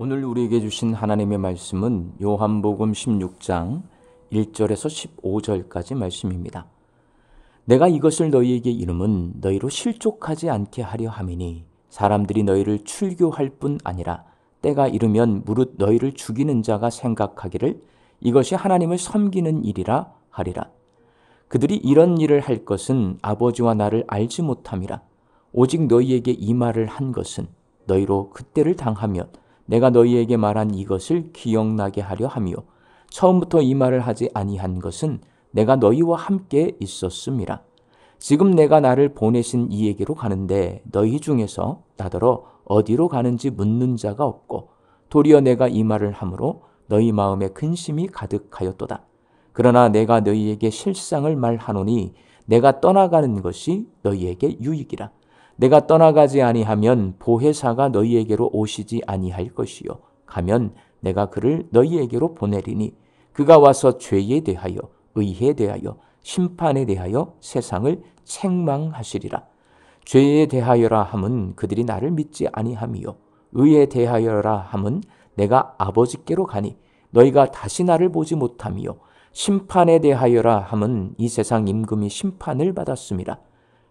오늘 우리에게 주신 하나님의 말씀은 요한복음 16장 1절에서 15절까지 말씀입니다. 내가 이것을 너희에게 이름은 너희로 실족하지 않게 하려 함이니 사람들이 너희를 출교할 뿐 아니라 때가 이르면 무릇 너희를 죽이는 자가 생각하기를 이것이 하나님을 섬기는 일이라 하리라. 그들이 이런 일을 할 것은 아버지와 나를 알지 못함이라. 오직 너희에게 이 말을 한 것은 너희로 그때를 당하면 내가 너희에게 말한 이것을 기억나게 하려 함이요 처음부터 이 말을 하지 아니한 것은 내가 너희와 함께 있었음이라. 지금 내가 나를 보내신 이에게로 가는데 너희 중에서 나더러 어디로 가는지 묻는 자가 없고 도리어 내가 이 말을 함으로 너희 마음에 근심이 가득하였도다. 그러나 내가 너희에게 실상을 말하노니 내가 떠나가는 것이 너희에게 유익이라. 내가 떠나가지 아니하면 보혜사가 너희에게로 오시지 아니할 것이요 가면 내가 그를 너희에게로 보내리니 그가 와서 죄에 대하여 의에 대하여 심판에 대하여 세상을 책망하시리라. 죄에 대하여라 함은 그들이 나를 믿지 아니함이요 의에 대하여라 함은 내가 아버지께로 가니 너희가 다시 나를 보지 못함이요 심판에 대하여라 함은 이 세상 임금이 심판을 받았음이라.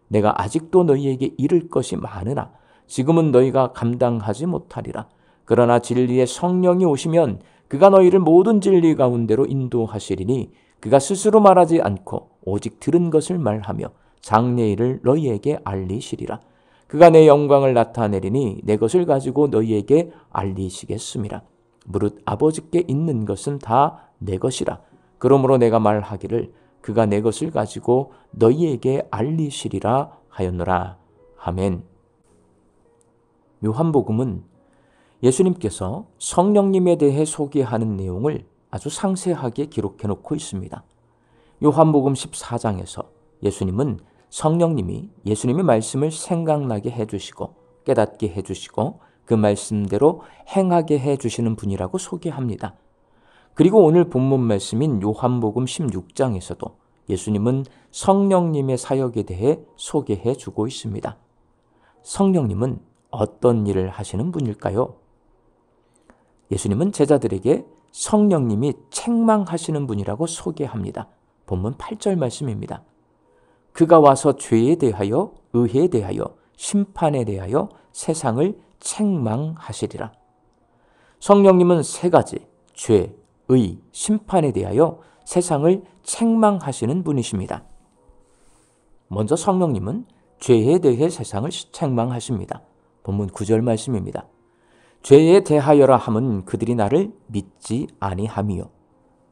내가 아직도 너희에게 이를 것이 많으나 지금은 너희가 감당하지 못하리라. 그러나 진리의 성령이 오시면 그가 너희를 모든 진리 가운데로 인도하시리니 그가 스스로 말하지 않고 오직 들은 것을 말하며 장래일을 너희에게 알리시리라. 그가 내 영광을 나타내리니 내 것을 가지고 너희에게 알리시겠음이라. 무릇 아버지께 있는 것은 다 내 것이라. 그러므로 내가 말하기를 그가 내 것을 가지고 너희에게 알리시리라 하였노라. 아멘. 요한복음은 예수님께서 성령님에 대해 소개하는 내용을 아주 상세하게 기록해 놓고 있습니다. 요한복음 14장에서 예수님은 성령님이 예수님의 말씀을 생각나게 해주시고 깨닫게 해주시고 그 말씀대로 행하게 해주시는 분이라고 소개합니다. 그리고 오늘 본문 말씀인 요한복음 16장에서도 예수님은 성령님의 사역에 대해 소개해 주고 있습니다. 성령님은 어떤 일을 하시는 분일까요? 예수님은 제자들에게 성령님이 책망하시는 분이라고 소개합니다. 본문 8절 말씀입니다. 그가 와서 죄에 대하여 의에 대하여 심판에 대하여 세상을 책망하시리라. 성령님은 세 가지 죄, 의, 심판에 대하여 세상을 책망하시는 분이십니다. 먼저 성령님은 죄에 대해 세상을 책망하십니다. 본문 9절 말씀입니다. 죄에 대하여라 함은 그들이 나를 믿지 아니함이요.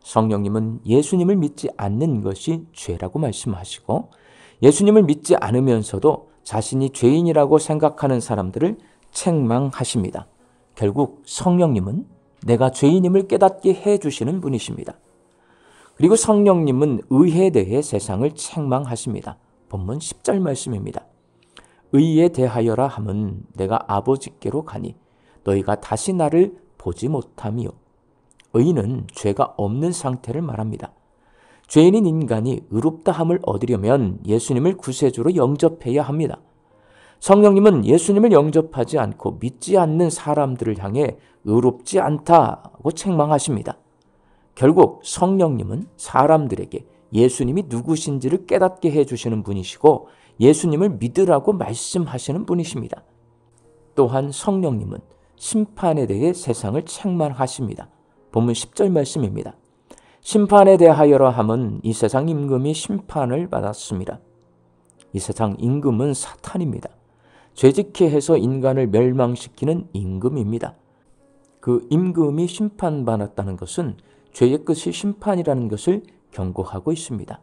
성령님은 예수님을 믿지 않는 것이 죄라고 말씀하시고 예수님을 믿지 않으면서도 자신이 죄인이라고 생각하는 사람들을 책망하십니다. 결국 성령님은 내가 죄인임을 깨닫게 해주시는 분이십니다. 그리고 성령님은 의에 대해 세상을 책망하십니다. 본문 10절 말씀입니다. 의에 대하여라 함은 내가 아버지께로 가니 너희가 다시 나를 보지 못함이요. 의는 죄가 없는 상태를 말합니다. 죄인인 인간이 의롭다함을 얻으려면 예수님을 구세주로 영접해야 합니다. 성령님은 예수님을 영접하지 않고 믿지 않는 사람들을 향해 의롭지 않다고 책망하십니다. 결국 성령님은 사람들에게 예수님이 누구신지를 깨닫게 해주시는 분이시고 예수님을 믿으라고 말씀하시는 분이십니다. 또한 성령님은 심판에 대해 세상을 책망하십니다. 본문 10절 말씀입니다. 심판에 대하여라 함은 이 세상 임금이 심판을 받았습니다. 이 세상 임금은 사탄입니다. 죄짓게 해서 인간을 멸망시키는 임금입니다. 그 임금이 심판받았다는 것은 죄의 끝이 심판이라는 것을 경고하고 있습니다.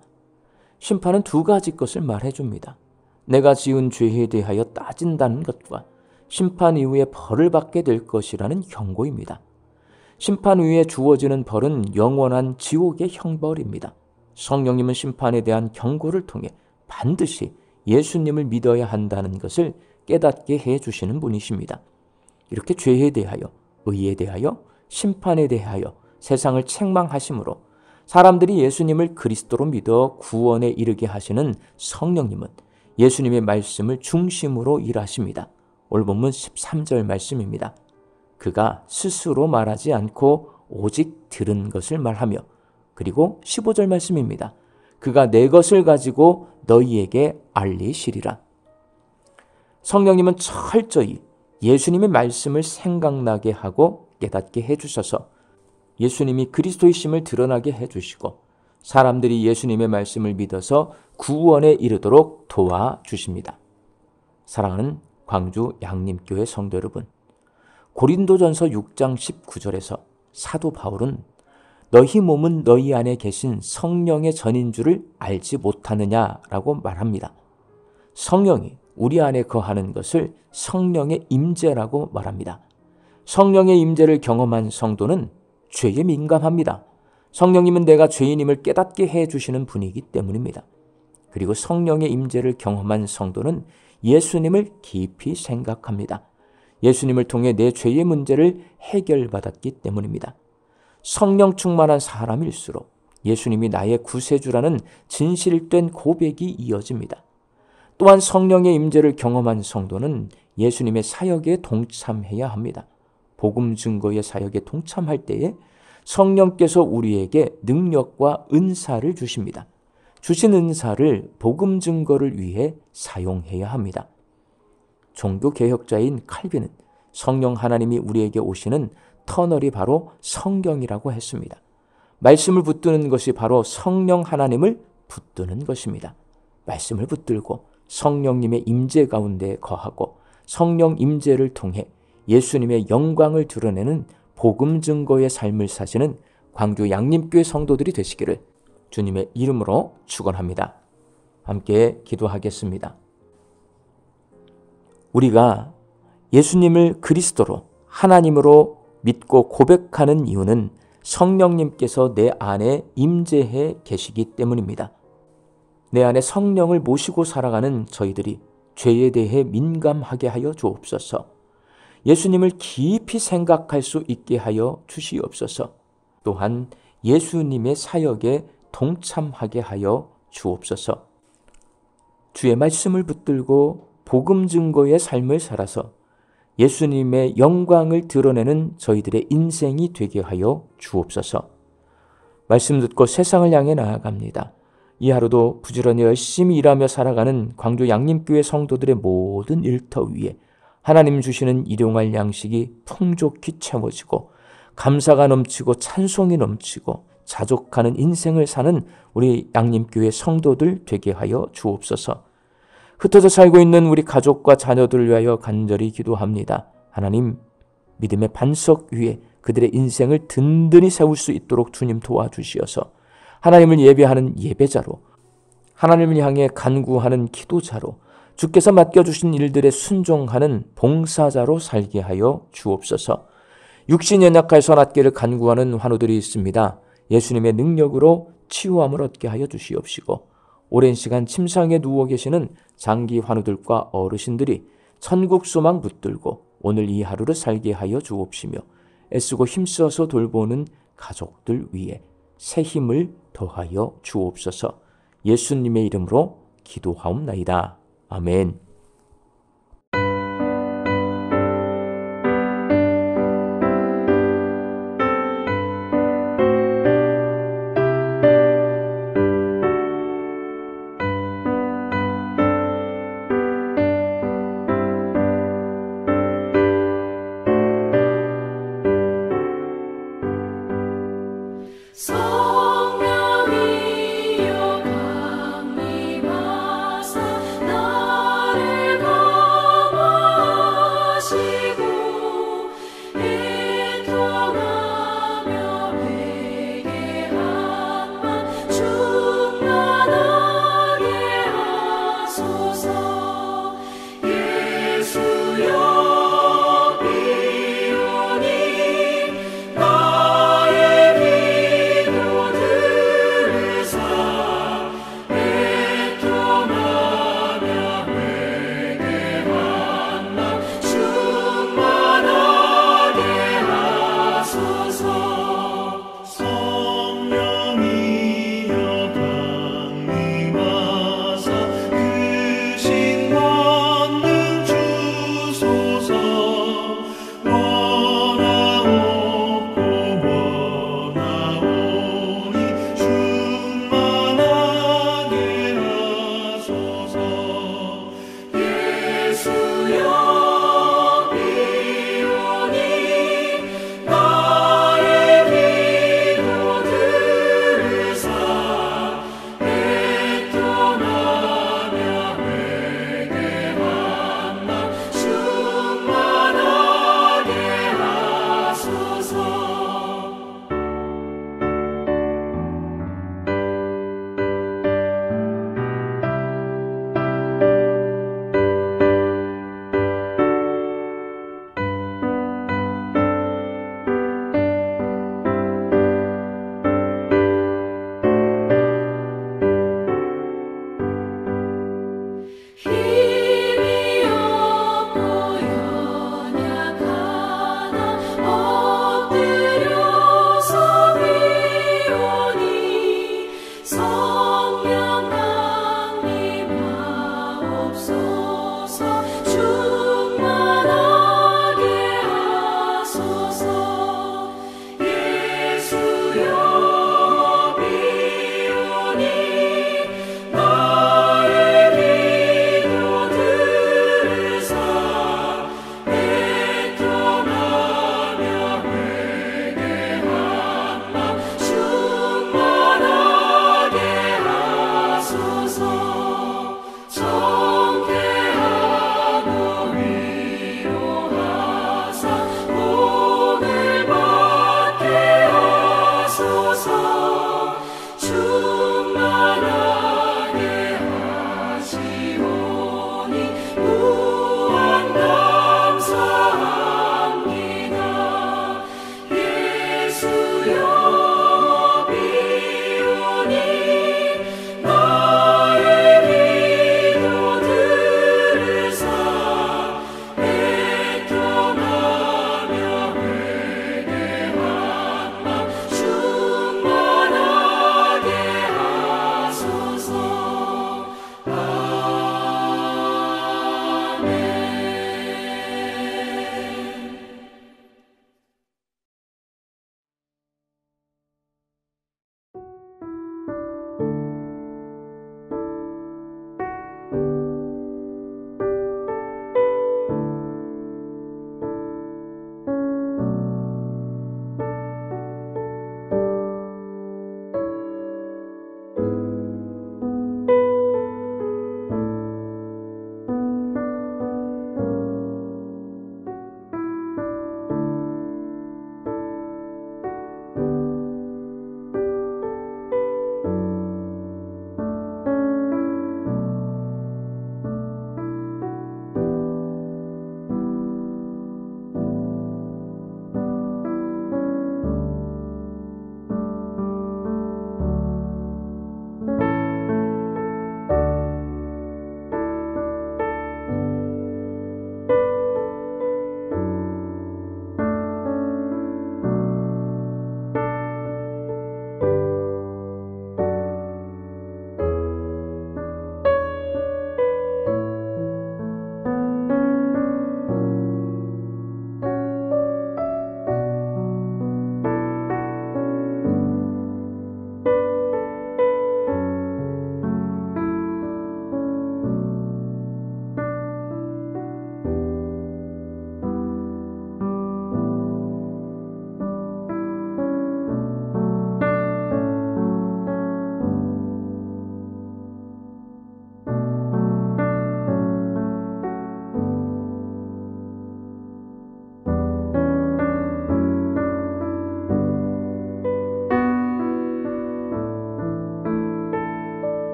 심판은 두 가지 것을 말해줍니다. 내가 지은 죄에 대하여 따진다는 것과 심판 이후에 벌을 받게 될 것이라는 경고입니다. 심판 후에 주어지는 벌은 영원한 지옥의 형벌입니다. 성령님은 심판에 대한 경고를 통해 반드시 예수님을 믿어야 한다는 것을 깨닫게 해주시는 분이십니다. 이렇게 죄에 대하여, 의에 대하여, 심판에 대하여 세상을 책망하심으로 사람들이 예수님을 그리스도로 믿어 구원에 이르게 하시는 성령님은 예수님의 말씀을 중심으로 일하십니다. 오늘 본문 13절 말씀입니다. 그가 스스로 말하지 않고 오직 들은 것을 말하며, 그리고 15절 말씀입니다. 그가 내 것을 가지고 너희에게 알리시리라. 성령님은 철저히 예수님의 말씀을 생각나게 하고 깨닫게 해주셔서 예수님이 그리스도이심을 드러나게 해주시고 사람들이 예수님의 말씀을 믿어서 구원에 이르도록 도와주십니다. 사랑하는 광주 양림교회 성도 여러분, 고린도전서 6장 19절에서 사도 바울은 너희 몸은 너희 안에 계신 성령의 전인 줄을 알지 못하느냐라고 말합니다. 성령이 우리 안에 거하는 것을 성령의 임재라고 말합니다. 성령의 임재를 경험한 성도는 죄에 민감합니다. 성령님은 내가 죄인임을 깨닫게 해주시는 분이기 때문입니다. 그리고 성령의 임재를 경험한 성도는 예수님을 깊이 생각합니다. 예수님을 통해 내 죄의 문제를 해결받았기 때문입니다. 성령 충만한 사람일수록 예수님이 나의 구세주라는 진실된 고백이 이어집니다. 또한 성령의 임재를 경험한 성도는 예수님의 사역에 동참해야 합니다. 복음 증거의 사역에 동참할 때에 성령께서 우리에게 능력과 은사를 주십니다. 주신 은사를 복음 증거를 위해 사용해야 합니다. 종교개혁자인 칼빈은 성령 하나님이 우리에게 오시는 터널이 바로 성경이라고 했습니다. 말씀을 붙드는 것이 바로 성령 하나님을 붙드는 것입니다. 말씀을 붙들고 성령님의 임재 가운데 거하고 성령 임재를 통해 예수님의 영광을 드러내는 복음 증거의 삶을 사시는 광주 양림교회 성도들이 되시기를 주님의 이름으로 축원합니다. 함께 기도하겠습니다. 우리가 예수님을 그리스도로 하나님으로 믿고 고백하는 이유는 성령님께서 내 안에 임재해 계시기 때문입니다. 내 안에 성령을 모시고 살아가는 저희들이 죄에 대해 민감하게 하여 주옵소서. 예수님을 깊이 생각할 수 있게 하여 주시옵소서. 또한 예수님의 사역에 동참하게 하여 주옵소서. 주의 말씀을 붙들고 복음 증거의 삶을 살아서 예수님의 영광을 드러내는 저희들의 인생이 되게 하여 주옵소서. 말씀 듣고 세상을 향해 나아갑니다. 이 하루도 부지런히 열심히 일하며 살아가는 광주 양림교회 성도들의 모든 일터 위에 하나님 주시는 일용할 양식이 풍족히 채워지고 감사가 넘치고 찬송이 넘치고 자족하는 인생을 사는 우리 양림교회 성도들 되게 하여 주옵소서. 흩어져 살고 있는 우리 가족과 자녀들을 위하여 간절히 기도합니다. 하나님, 믿음의 반석 위에 그들의 인생을 든든히 세울 수 있도록 주님 도와주시어서 하나님을 예배하는 예배자로, 하나님을 향해 간구하는 기도자로, 주께서 맡겨주신 일들에 순종하는 봉사자로 살게 하여 주옵소서. 육신 연약할 선악계를 간구하는 환우들이 있습니다. 예수님의 능력으로 치유함을 얻게 하여 주시옵시고 오랜 시간 침상에 누워 계시는 장기 환우들과 어르신들이 천국 소망 붙들고 오늘 이 하루를 살게 하여 주옵시며 애쓰고 힘써서 돌보는 가족들 위에 새 힘을 더하여 주옵소서. 예수님의 이름으로 기도하옵나이다. 아멘.